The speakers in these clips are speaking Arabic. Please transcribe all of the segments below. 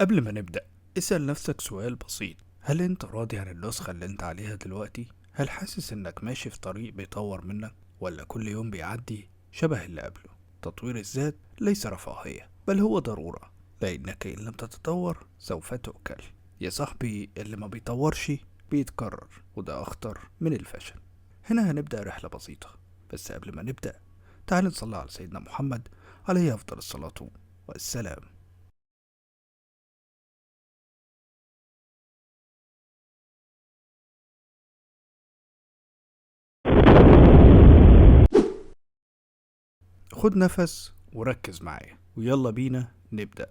قبل ما نبدأ، اسأل نفسك سؤال بسيط. هل انت راضي عن النسخة اللي انت عليها دلوقتي؟ هل حاسس انك ماشي في طريق بيطور منك، ولا كل يوم بيعدي شبه اللي قبله؟ تطوير الذات ليس رفاهية، بل هو ضرورة، لأنك إن لم تتطور سوف تؤكل. يا صاحبي، اللي ما بيطورش بيتكرر، وده أخطر من الفشل. هنا هنبدأ رحلة بسيطة، بس قبل ما نبدأ تعال نصلي على سيدنا محمد عليه أفضل الصلاة والسلام. خد نفس وركز معايا، ويلا بينا نبدأ.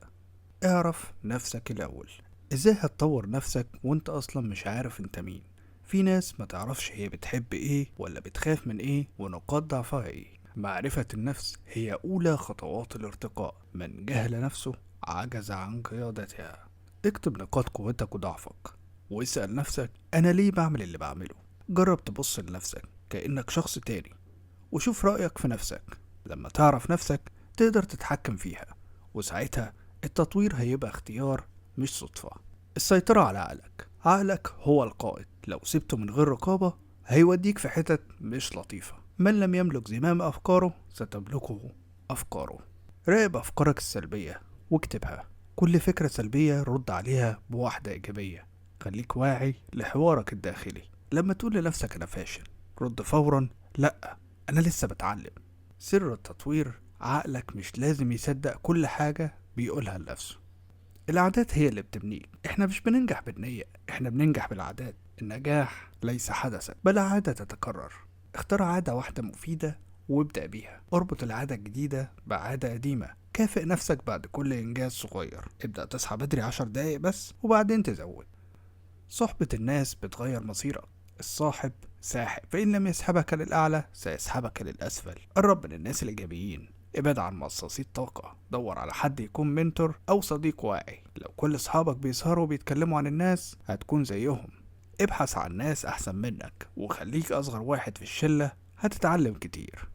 اعرف نفسك الأول. ازاي هتطور نفسك وانت اصلا مش عارف انت مين؟ في ناس ما تعرفش هي بتحب ايه ولا بتخاف من ايه ونقاط ضعفها ايه. معرفة النفس هي أولى خطوات الارتقاء. من جهل نفسه عجز عن قيادتها. اكتب نقاط قوتك وضعفك، واسأل نفسك أنا ليه بعمل اللي بعمله. جرب تبص لنفسك كأنك شخص تاني، وشوف رأيك في نفسك. لما تعرف نفسك تقدر تتحكم فيها، وساعتها التطوير هيبقى اختيار مش صدفة. السيطرة على عقلك. عقلك هو القائد، لو سبته من غير رقابة هيوديك في حتت مش لطيفة. من لم يملك زمام أفكاره ستملكه أفكاره. راقب أفكارك السلبية واكتبها. كل فكرة سلبية رد عليها بواحدة إيجابية. خليك واعي لحوارك الداخلي. لما تقول لنفسك أنا فاشل، رد فورا لأ، أنا لسه بتعلم. سر التطوير، عقلك مش لازم يصدق كل حاجة بيقولها لنفسه. العادات هي اللي بتبنيك. احنا مش بننجح بالنية، احنا بننجح بالعادات. النجاح ليس حدثا بل عادة تتكرر. اختار عادة واحدة مفيدة وابدأ بيها. اربط العادة الجديدة بعادة قديمة. كافئ نفسك بعد كل إنجاز صغير. ابدأ تصحى بدري 10 دقايق بس، وبعدين تزود. صحبة الناس بتغير مصيرك. الصاحب ساحب، فإن لم يسحبك للأعلى سيسحبك للأسفل. قرب من الناس الإيجابيين، ابعد عن مصاصي الطاقة. دور على حد يكون منتور أو صديق واعي. لو كل أصحابك بيسهروا وبيتكلموا عن الناس هتكون زيهم. ابحث عن ناس أحسن منك، وخليك أصغر واحد في الشلة. هتتعلم كتير.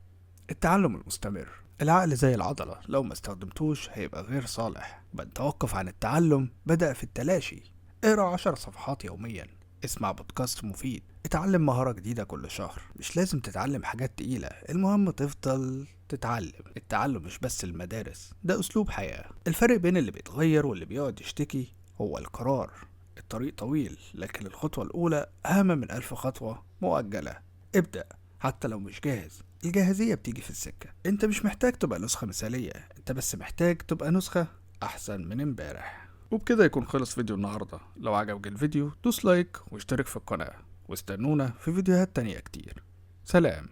التعلم المستمر. العقل زي العضلة، لو ما استخدمتوش هيبقى غير صالح. من توقف عن التعلم بدأ في التلاشي. اقرأ 10 صفحات يوميا. اسمع بودكاست مفيد. اتعلم مهارة جديدة كل شهر. مش لازم تتعلم حاجات تقيلة، المهم تفضل تتعلم. التعلم مش بس المدارس، ده أسلوب حياة. الفرق بين اللي بيتغير واللي بيقعد يشتكي هو القرار. الطريق طويل، لكن الخطوة الأولى أهم من 1000 خطوة مؤجلة. ابدأ حتى لو مش جاهز. الجاهزية بتيجي في السكة. انت مش محتاج تبقى نسخة مثالية، انت بس محتاج تبقى نسخة احسن من امبارح. وبكده يكون خلص فيديو النهاردة. لو عجبك الفيديو دوس لايك واشترك في القناة، واستنونا في فيديوهات تانية كتير. سلام.